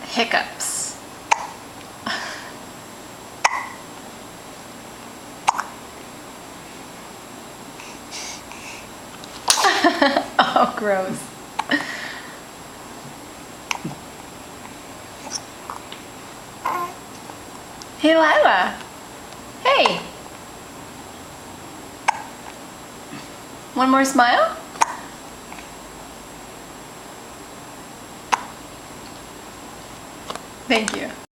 hiccups. Oh, gross. Hey, Lila. Hey. One more smile? Thank you.